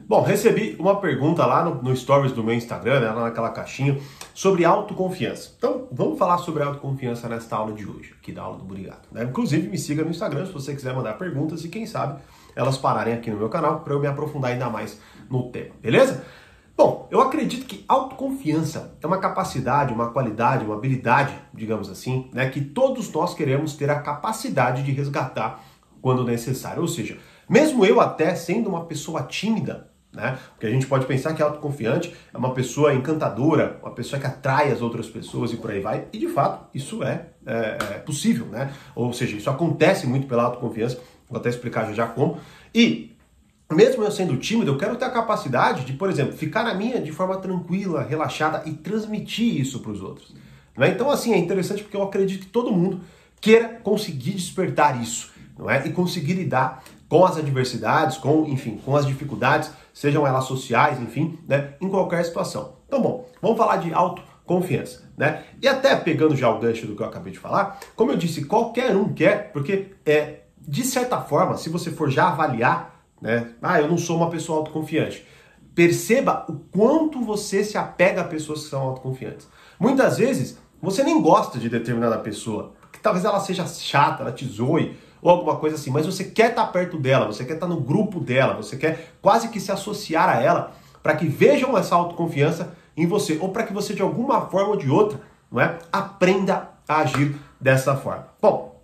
Bom, recebi uma pergunta lá no stories do meu Instagram, né, lá naquela caixinha, sobre autoconfiança. Então, vamos falar sobre autoconfiança nesta aula de hoje, aqui da aula do Burigato, né? Inclusive, me siga no Instagram se você quiser mandar perguntas e quem sabe elas pararem aqui no meu canal para eu me aprofundar ainda mais no tema, beleza? Bom, eu acredito que autoconfiança é uma capacidade, uma qualidade, uma habilidade, digamos assim, né, que todos nós queremos ter a capacidade de resgatar quando necessário. Ou seja, mesmo eu até sendo uma pessoa tímida, né? Porque a gente pode pensar que autoconfiante é uma pessoa encantadora, uma pessoa que atrai as outras pessoas e por aí vai. E de fato, isso é possível, né? Ou seja, isso acontece muito pela autoconfiança. Vou até explicar já como. E mesmo eu sendo tímido, eu quero ter a capacidade de, por exemplo, ficar na minha de forma tranquila, relaxada e transmitir isso para os outros. Não é? Então, assim, é interessante porque eu acredito que todo mundo queira conseguir despertar isso, não é? E conseguir lidar com as adversidades, com as dificuldades, sejam elas sociais, enfim, né, em qualquer situação. Então, bom, vamos falar de autoconfiança, né? E até pegando já o gancho do que eu acabei de falar, como eu disse, qualquer um quer, porque de certa forma, se você for já avaliar, né, eu não sou uma pessoa autoconfiante, perceba o quanto você se apega a pessoas que são autoconfiantes. Muitas vezes, você nem gosta de determinada pessoa, porque talvez ela seja chata, ela te zoe, ou alguma coisa assim, mas você quer estar perto dela, você quer estar no grupo dela, você quer quase que se associar a ela para que vejam essa autoconfiança em você, ou para que você de alguma forma ou de outra, não é, aprenda a agir dessa forma. Bom,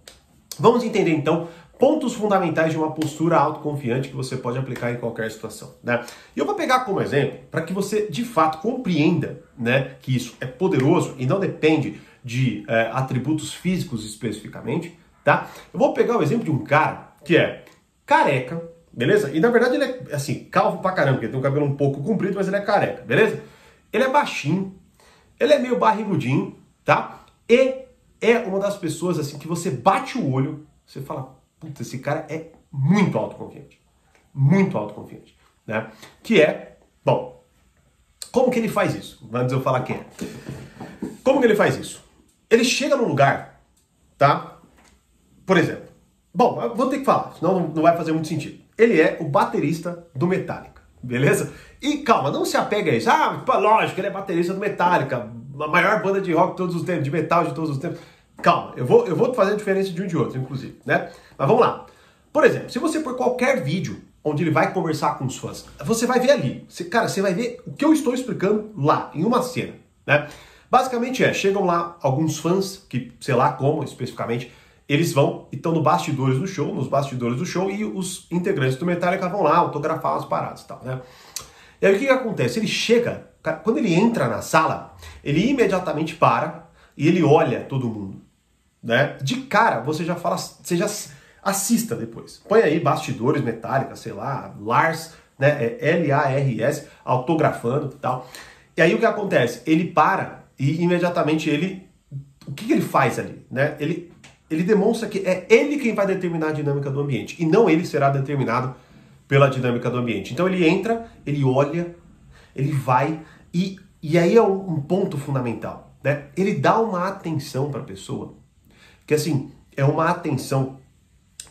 vamos entender então pontos fundamentais de uma postura autoconfiante que você pode aplicar em qualquer situação, né? E eu vou pegar como exemplo para que você de fato compreenda, né, que isso é poderoso e não depende de atributos físicos especificamente. Tá? Eu vou pegar o exemplo de um cara que é careca, beleza? E na verdade ele é assim, calvo pra caramba, porque ele tem um cabelo um pouco comprido, mas ele é careca, beleza? Ele é baixinho, ele é meio barrigudinho, tá? E é uma das pessoas assim que você bate o olho, você fala, puta, esse cara é muito autoconfiante, né? Que é, bom, como que ele faz isso? Antes eu falar quem é. Como que ele faz isso? Ele chega num lugar, tá? Por exemplo, bom, eu vou ter que falar, senão não vai fazer muito sentido. Ele é o baterista do Metallica, beleza? E calma, não se apega a isso. Lógico, ele é baterista do Metallica, a maior banda de rock de todos os tempos, de metal de todos os tempos. Calma, eu vou fazer a diferença de um de outro, inclusive, né? Mas vamos lá. Por exemplo, se você por qualquer vídeo onde ele vai conversar com os fãs, você vai ver ali, você vai ver o que eu estou explicando lá, em uma cena, né? Basicamente chegam lá alguns fãs, que sei lá como especificamente, eles vão e estão nos bastidores do show, e os integrantes do Metallica vão lá autografar as paradas e tal, né? E aí o que acontece? Ele chega, quando ele entra na sala, ele imediatamente para e ele olha todo mundo, né? De cara, você já assista depois. Põe aí bastidores Metallica, sei lá, Lars, né? Lars, autografando e tal. E aí o que acontece? Ele para e imediatamente o que ele faz ali, né? Ele demonstra que é ele quem vai determinar a dinâmica do ambiente e não ele será determinado pela dinâmica do ambiente. Então ele entra, ele olha, ele vai e aí é um ponto fundamental, né? Ele dá uma atenção para a pessoa que assim, é uma atenção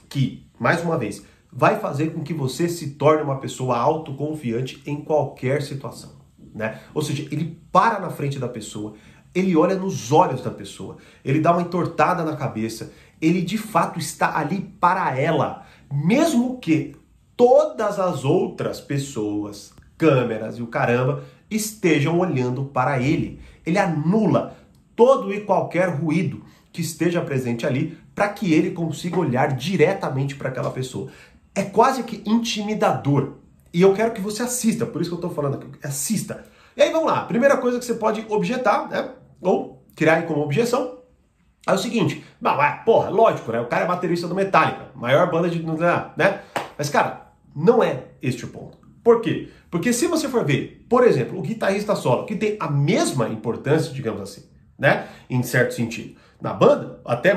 que, mais uma vez, vai fazer com que você se torne uma pessoa autoconfiante em qualquer situação, né? Ou seja, ele para na frente da pessoa, ele olha nos olhos da pessoa, ele dá uma entortada na cabeça, ele de fato está ali para ela, mesmo que todas as outras pessoas, câmeras e o caramba, estejam olhando para ele. Ele anula todo e qualquer ruído que esteja presente ali para que ele consiga olhar diretamente para aquela pessoa. É quase que intimidador. E eu quero que você assista, por isso que eu estou falando aqui, assista. E aí vamos lá, primeira coisa que você pode objetar, né? Ou criar aí como objeção, é o seguinte, lógico, né? O cara é baterista do Metallica, maior banda de... né? Mas, cara, não é este o ponto. Por quê? Porque se você for ver, por exemplo, o guitarrista solo, que tem a mesma importância, digamos assim, né? Em certo sentido. Na banda, até,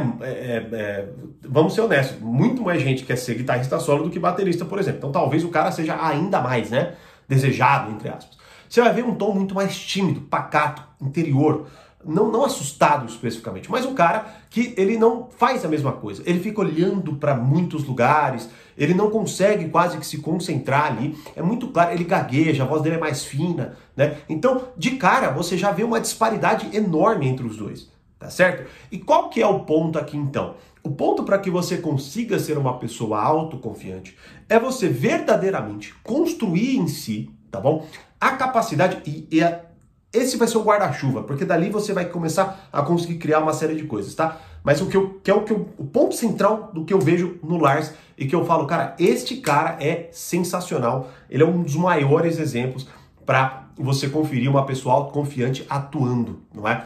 vamos ser honestos, muito mais gente quer ser guitarrista solo do que baterista, por exemplo. Então talvez o cara seja ainda mais, né? Desejado, entre aspas. Você vai ver um tom muito mais tímido, pacato, interior, não assustado especificamente, mas um cara que ele não faz a mesma coisa. Ele fica olhando para muitos lugares, ele não consegue quase que se concentrar ali. É muito claro, ele gagueja, a voz dele é mais fina, né? Então, de cara, você já vê uma disparidade enorme entre os dois, tá certo? E qual que é o ponto aqui então? O ponto para que você consiga ser uma pessoa autoconfiante é você verdadeiramente construir em si, tá bom? A capacidade esse vai ser o guarda-chuva, porque dali você vai começar a conseguir criar uma série de coisas, tá? Mas o ponto central do que eu vejo no Lars e que eu falo, cara, este cara é sensacional. Ele é um dos maiores exemplos para você conferir uma pessoa autoconfiante atuando, não é?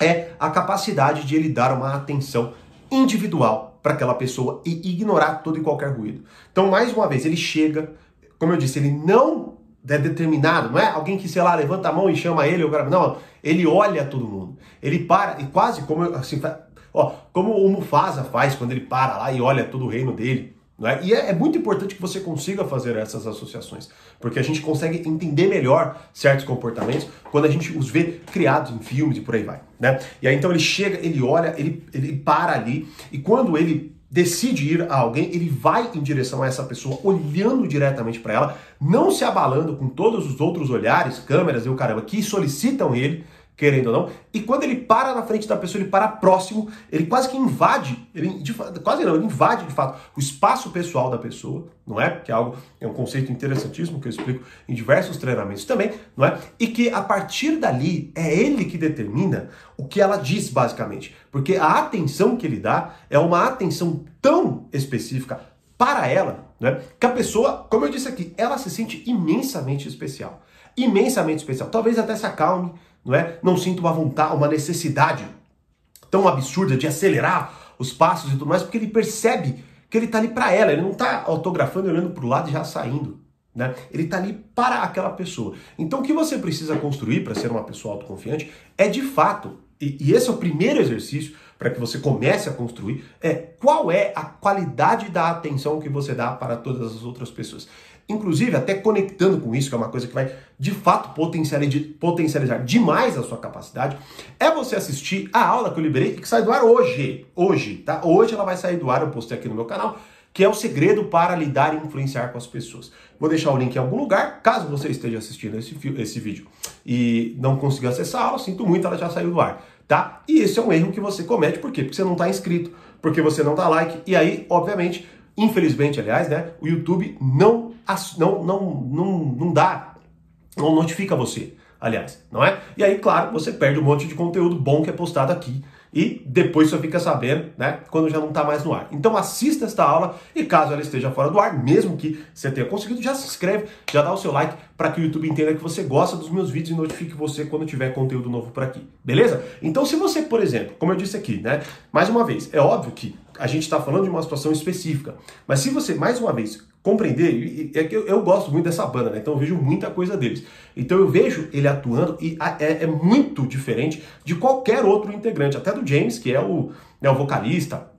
É a capacidade de ele dar uma atenção individual para aquela pessoa e ignorar todo e qualquer ruído. Então, mais uma vez, ele chega, como eu disse, ele não é determinado, não é alguém que, sei lá, levanta a mão e chama ele, não, ele olha todo mundo. Ele para, e quase como assim, como o Mufasa faz quando ele para lá e olha todo o reino dele. Não é? E é muito importante que você consiga fazer essas associações, porque a gente consegue entender melhor certos comportamentos quando a gente os vê criados em filmes e por aí vai, né? E aí então ele chega, ele olha, ele para ali, e quando ele decide ir a alguém, ele vai em direção a essa pessoa, olhando diretamente para ela, não se abalando com todos os outros olhares, câmeras e o caramba, que solicitam ele, querendo ou não, e quando ele para na frente da pessoa, ele para próximo, ele quase que invade, ele invade de fato o espaço pessoal da pessoa, não é? Que é um conceito interessantíssimo que eu explico em diversos treinamentos também, não é? E que a partir dali é ele que determina o que ela diz basicamente, porque a atenção que ele dá é uma atenção tão específica para ela, né? Que a pessoa, como eu disse aqui, ela se sente imensamente especial. Imensamente especial. Talvez até se acalme, não é? Não sinta uma vontade, uma necessidade tão absurda de acelerar os passos e tudo mais, porque ele percebe que ele está ali para ela, ele não está autografando, olhando para o lado e já saindo, né? Ele está ali para aquela pessoa. Então o que você precisa construir para ser uma pessoa autoconfiante é de fato, e esse é o primeiro exercício para que você comece a construir, qual é a qualidade da atenção que você dá para todas as outras pessoas. Inclusive, até conectando com isso, que é uma coisa que vai, de fato, potencializar demais a sua capacidade, é você assistir a aula que eu liberei e que sai do ar hoje, tá? Hoje ela vai sair do ar, eu postei aqui no meu canal, que é o segredo para lidar e influenciar com as pessoas. Vou deixar o link em algum lugar, caso você esteja assistindo esse vídeo e não conseguiu acessar a aula, sinto muito, ela já saiu do ar, tá? E esse é um erro que você comete, por quê? Porque você não está inscrito, porque você não dá like, e aí, obviamente, infelizmente, aliás, né, o YouTube não notifica você, aliás, não é? E aí, claro, você perde um monte de conteúdo bom que é postado aqui e depois você fica sabendo, né, quando já não está mais no ar. Então assista esta aula e caso ela esteja fora do ar, mesmo que você tenha conseguido, já se inscreve, já dá o seu like para que o YouTube entenda que você gosta dos meus vídeos e notifique você quando tiver conteúdo novo por aqui, beleza? Então se você, por exemplo, como eu disse aqui, né, mais uma vez, é óbvio que a gente está falando de uma situação específica, mas se você, mais uma vez, compreender, é que eu gosto muito dessa banda, né? Então eu vejo muita coisa deles. Então eu vejo ele atuando e é muito diferente de qualquer outro integrante, até do James, que é o vocalista.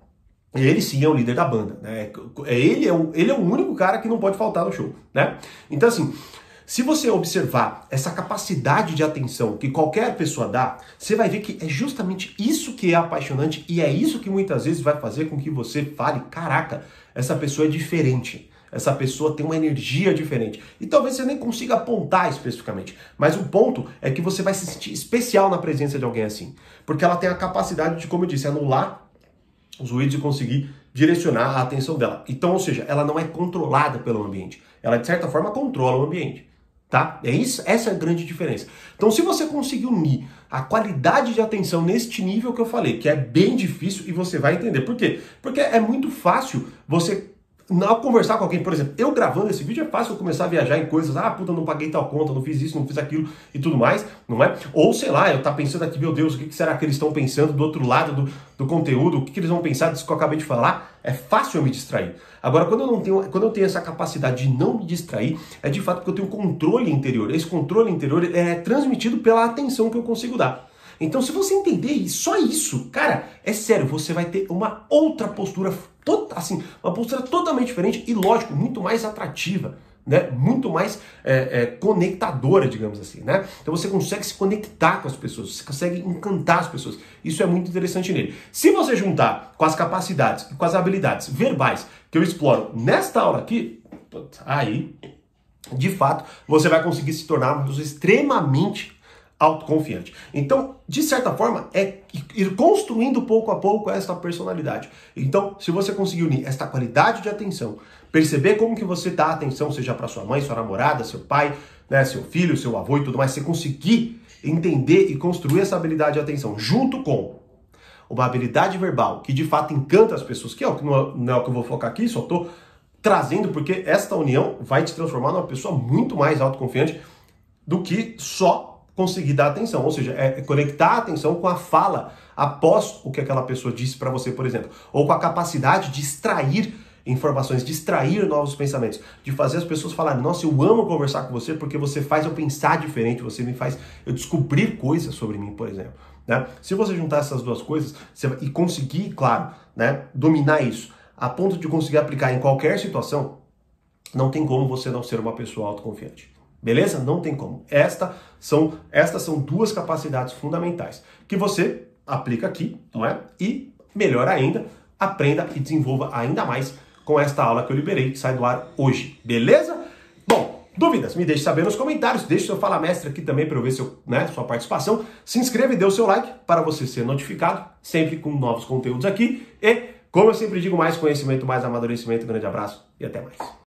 Ele sim é o líder da banda, né? Ele é o único cara que não pode faltar no show, né? Então assim, se você observar essa capacidade de atenção que qualquer pessoa dá, você vai ver que é justamente isso que é apaixonante e é isso que muitas vezes vai fazer com que você fale, caraca, essa pessoa é diferente. Essa pessoa tem uma energia diferente. E talvez você nem consiga apontar especificamente. Mas o ponto é que você vai se sentir especial na presença de alguém assim. Porque ela tem a capacidade de, como eu disse, anular os ruídos e conseguir direcionar a atenção dela. Então, ou seja, ela não é controlada pelo ambiente. Ela, de certa forma, controla o ambiente. Tá? Essa é a grande diferença. Então, se você conseguir unir a qualidade de atenção neste nível que eu falei, que é bem difícil, e você vai entender. Por quê? Porque é muito fácil você... Ao conversar com alguém, por exemplo, eu gravando esse vídeo é fácil eu começar a viajar em coisas, puta, não paguei tal conta, não fiz isso, não fiz aquilo e tudo mais, não é? Ou sei lá, eu tá pensando aqui, meu Deus, o que será que eles estão pensando do outro lado do conteúdo, o que eles vão pensar disso que eu acabei de falar? É fácil eu me distrair. Agora, quando eu tenho essa capacidade de não me distrair, é de fato porque eu tenho controle interior. Esse controle interior é transmitido pela atenção que eu consigo dar. Então, se você entender só isso, cara, é sério, você vai ter uma outra postura, uma postura totalmente diferente e, lógico, muito mais atrativa né, muito mais conectadora, digamos assim, né? Então você consegue se conectar com as pessoas, você consegue encantar as pessoas. Isso é muito interessante nele. Se você juntar com as capacidades e com as habilidades verbais que eu exploro nesta aula aqui, aí, de fato, você vai conseguir se tornar uma pessoa extremamente autoconfiante. Então, de certa forma, é ir construindo pouco a pouco essa personalidade. Então, se você conseguir unir esta qualidade de atenção, perceber como que você dá atenção, seja para sua mãe, sua namorada, seu pai, né, seu filho, seu avô e tudo mais, você conseguir entender e construir essa habilidade de atenção junto com uma habilidade verbal que de fato encanta as pessoas, que não é o que eu vou focar aqui, só estou trazendo porque esta união vai te transformar numa pessoa muito mais autoconfiante do que só conseguir dar atenção, ou seja, conectar a atenção com a fala após o que aquela pessoa disse para você, por exemplo, ou com a capacidade de extrair informações, de extrair novos pensamentos, de fazer as pessoas falarem, nossa, eu amo conversar com você porque você faz eu pensar diferente, você me faz eu descobrir coisas sobre mim, por exemplo. Né? Se você juntar essas duas coisas e conseguir, claro, né, dominar isso, a ponto de conseguir aplicar em qualquer situação, não tem como você não ser uma pessoa autoconfiante. Beleza? Não tem como. Estas são duas capacidades fundamentais que você aplica aqui, não é? E, melhor ainda, aprenda e desenvolva ainda mais com esta aula que eu liberei, que sai do ar hoje. Beleza? Bom, dúvidas? Me deixe saber nos comentários. Deixe seu Fala Mestre aqui também para eu ver sua participação. Se inscreva e dê o seu like para você ser notificado sempre com novos conteúdos aqui. E, como eu sempre digo, mais conhecimento, mais amadurecimento. Um grande abraço e até mais.